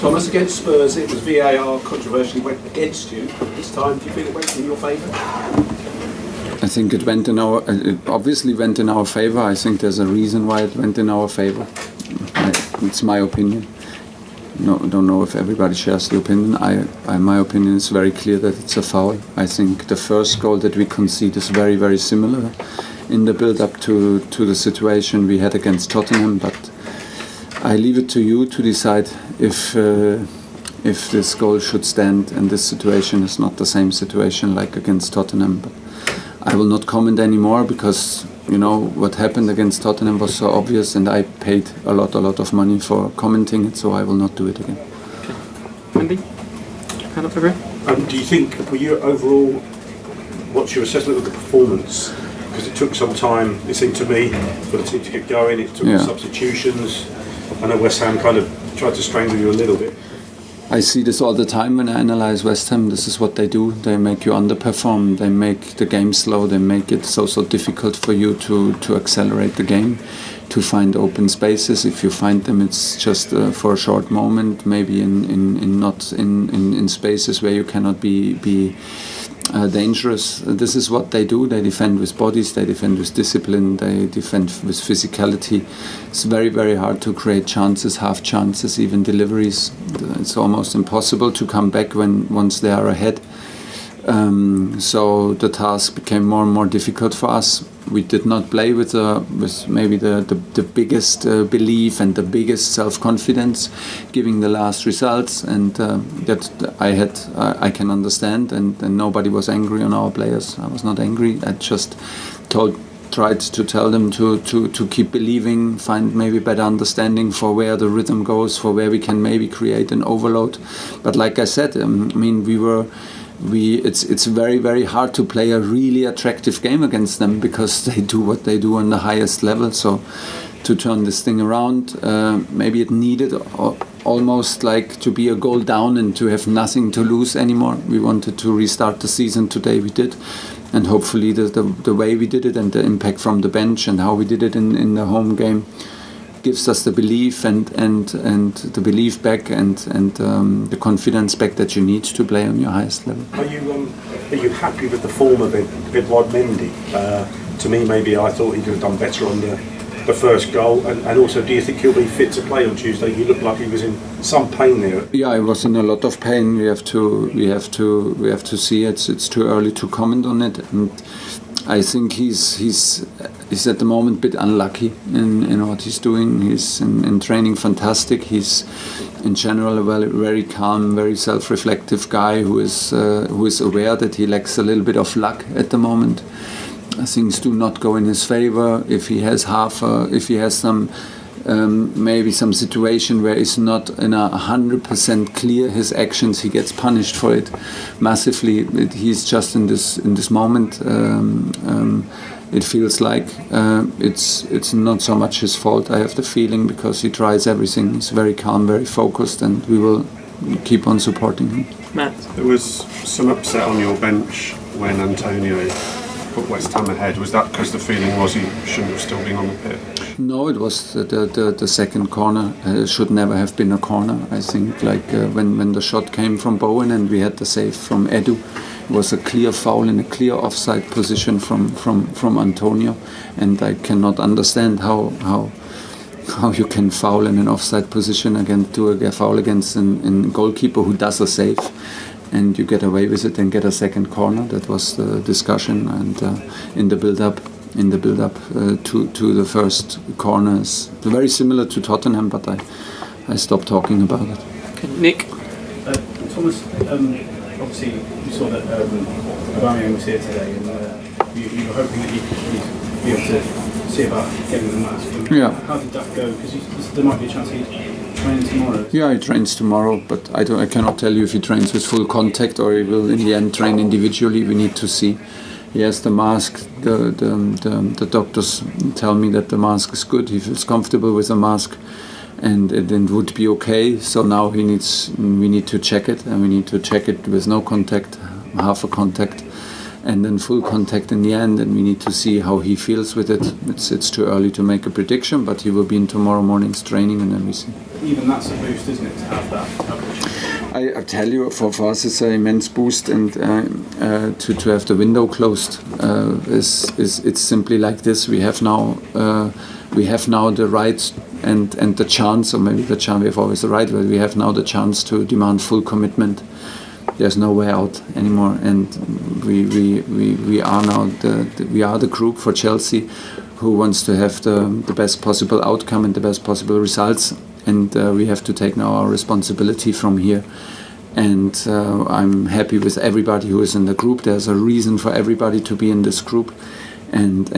Thomas, against Spurs, it was VAR controversially went against you. This time, do you think it went in your favour? I think it obviously went in our favour. I think there's a reason why it went in our favour. It's my opinion. No, I don't know if everybody shares the opinion. My opinion is very clear that it's a foul. I think the first goal that we concede is very, very similar in the build-up to the situation we had against Tottenham. But I leave it to you to decide if this goal should stand, and this situation is not the same situation like against Tottenham. But I will not comment anymore because what happened against Tottenham was so obvious, and I paid a lot of money for commenting it, so I will not do it again. Okay. Andy, kind of agree. Do you think, were you overall, what's your assessment of the performance? Because it took some time, it seemed to me, for the team to get going. It took substitutions. I know West Ham kind of tried to strangle you a little bit. I see this all the time when I analyse West Ham. This is what they do. They make you underperform. They make the game slow. They make it so difficult for you to accelerate the game, to find open spaces. If you find them, it's just for a short moment, maybe in spaces where you cannot be dangerous. This is what they do. They defend with bodies, they defend with discipline, they defend with physicality. It's very, very hard to create chances, half chances, even deliveries. It's almost impossible to come back once they are ahead. So the task became more and more difficult for us. We did not play with maybe the biggest belief and the biggest self-confidence, giving the last results, and that I can understand, and nobody was angry on our players. I was not angry. I just tried to tell them to keep believing, find maybe better understanding for where the rhythm goes, for where we can maybe create an overload. But like I said, it's very, very hard to play a really attractive game against them because they do what they do on the highest level. So to turn this thing around, maybe it needed almost like to be a goal down and to have nothing to lose anymore. We wanted to restart the season. Today we did, and hopefully the way we did it and the impact from the bench and how we did it in the home game gives us the belief and the belief back and the confidence back that you need to play on your highest level. Are you happy with the form of Edouard Mendy? To me, maybe I thought he could have done better on the first goal, and also, do you think he'll be fit to play on Tuesday? He looked like he was in some pain there. Yeah, he was in a lot of pain. We have to see it. It's too early to comment on it. And I think he's at the moment a bit unlucky in what he's doing. He's in training fantastic. He's in general a very calm, very self-reflective guy who is aware that he lacks a little bit of luck at the moment. Things do not go in his favor. If he has some maybe some situation where it's not in 100% clear his actions, he gets punished for it massively. He's just in this moment. It feels like it's not so much his fault. I have the feeling, because he tries everything. He's very calm, very focused, and we will keep on supporting him. Matt, there was some upset on your bench when Antonio put West Ham ahead. Was that because the feeling was he shouldn't have still been on the pitch? No, it was the second corner. Should never have been a corner. I think when the shot came from Bowen and we had the save from Edu, it was a clear foul in a clear offside position from Antonio, and I cannot understand how you can foul in an offside position do a foul against a goalkeeper who does a save, and you get away with it and get a second corner. That was the discussion, and in the build-up to the first corners, very similar to Tottenham, but I stopped talking about it. Okay, Nick. Thomas, obviously you saw that Aubameyang was here today, and you were hoping that you'd be able to see about getting the mask. Yeah. How did that go? Because there might be a chance he trains tomorrow. Yeah, he trains tomorrow, but I cannot tell you if he trains with full contact or he will in the end train individually. We need to see. He has the mask. The doctors tell me that the mask is good. He feels comfortable with the mask, and it would be okay. So now we need to check it, and we need to check it with no contact, half a contact, and then full contact in the end, and we need to see how he feels with it. It's too early to make a prediction, but he will be in tomorrow morning's training, and then we see. Even that's a boost, isn't it, to have that? I tell you, for us it's an immense boost, and to have the window closed it's simply like this. We have now the right and the chance, or maybe the chance, we have always the right, but we have now the chance to demand full commitment. There's no way out anymore, and we are now we are the group for Chelsea who wants to have the best possible outcome and the best possible results, and we have to take now our responsibility from here. And I'm happy with everybody who is in the group. There's a reason for everybody to be in this group, and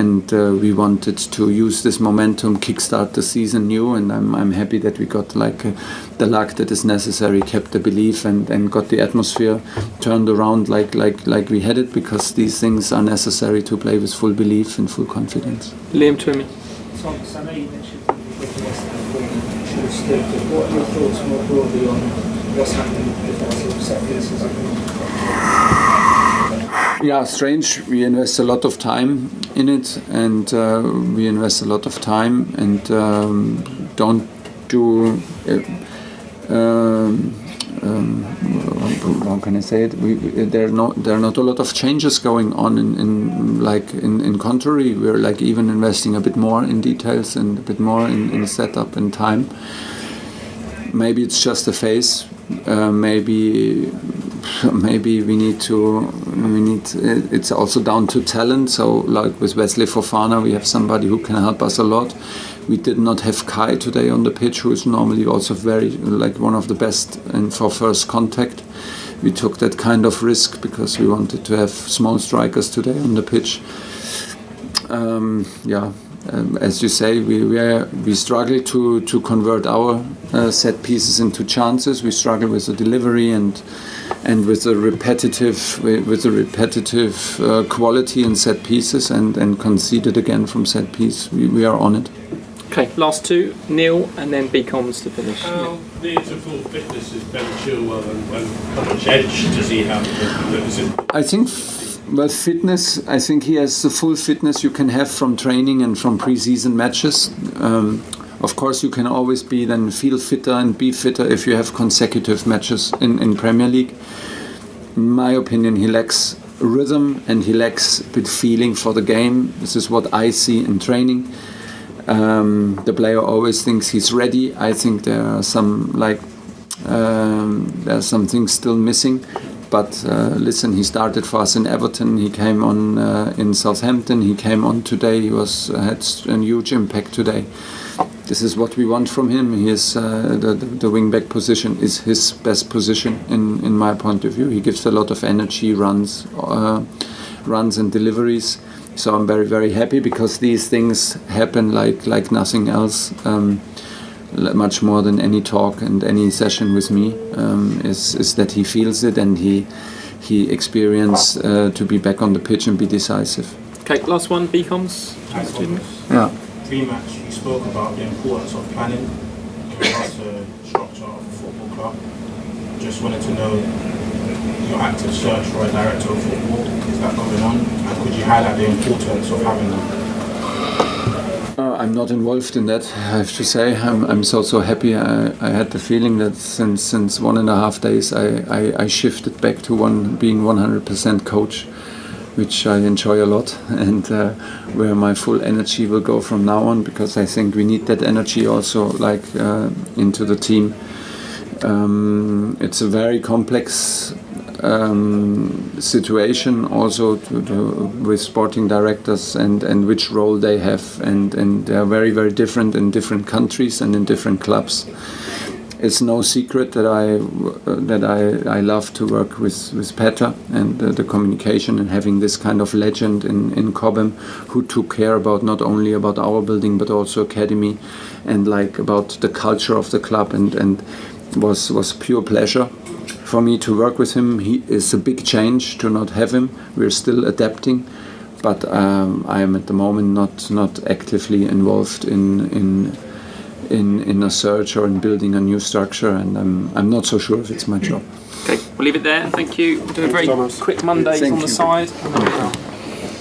we wanted to use this momentum, kickstart the season new, and I'm happy that we got the luck that is necessary, kept the belief, and got the atmosphere turned around like we had it, because these things are necessary to play with full belief and full confidence. Liam Twomey. Thomas, I know you mentioned with the West Ham form should have stood. What are your thoughts more broadly on what's happening with defensive set pieces? Yeah, strange. We invest a lot of time in it, and we invest a lot of time and don't do. How can I say it? There are not a lot of changes going on in contrary. We're like even investing a bit more in details and a bit more in setup and time. Maybe it's just a phase. Maybe we need. It's also down to talent. So like with Wesley Fofana, we have somebody who can help us a lot. We did not have Kai today on the pitch, who is normally also very one of the best for first contact. We took that kind of risk because we wanted to have small strikers today on the pitch. As you say, we struggle to convert our set pieces into chances. We struggle with the delivery and with the repetitive quality in set pieces, and conceded again from set piece. We are on it. Okay, last two, Neil and then Becomes to finish. How near to full fitness is Ben Chilwell, and how much edge does he have? I think, fitness, I think he has the full fitness you can have from training and from pre-season matches. Of course, you can always feel fitter and be fitter if you have consecutive matches in Premier League. In my opinion, he lacks rhythm and he lacks a bit feeling for the game. This is what I see in training. The player always thinks he's ready. I think there are some things still missing. But listen, he started for us in Everton. He came on in Southampton. He came on today. He had a huge impact today. This is what we want from him. He is the wing-back position is his best position in my point of view. He gives a lot of energy, runs and deliveries. So I'm very, very happy because these things happen like nothing else. Much more than any talk and any session with me is that he feels it and he experienced to be back on the pitch and be decisive. Okay, last one, Becomes. Yeah. Pre-match, you spoke about the importance of planning in regards to the structure of a football club. Just wanted to know your active search for a director of football. Is that going on? And could you highlight the importance of having that? I'm not involved in that, I have to say. I'm so happy. I had the feeling that since 1.5 days I shifted back to being 100% coach, which I enjoy a lot, and where my full energy will go from now on, because I think we need that energy also into the team. It's a very complex situation also with sporting directors and which role they have, and they are very, very different in different countries and in different clubs. It's no secret that I love to work with Peter and the communication, and having this kind of legend in Cobham who took care about not only about our building but also academy and about the culture of the club, and was pure pleasure for me to work with him. He is a big change to not have him. We're still adapting, but I am at the moment not actively involved in in a search or in building a new structure, and I'm not so sure if it's my job. Okay, we'll leave it there. Thank you. We'll do a very Thomas. quick Mondays Thank on the you. side. And then we'll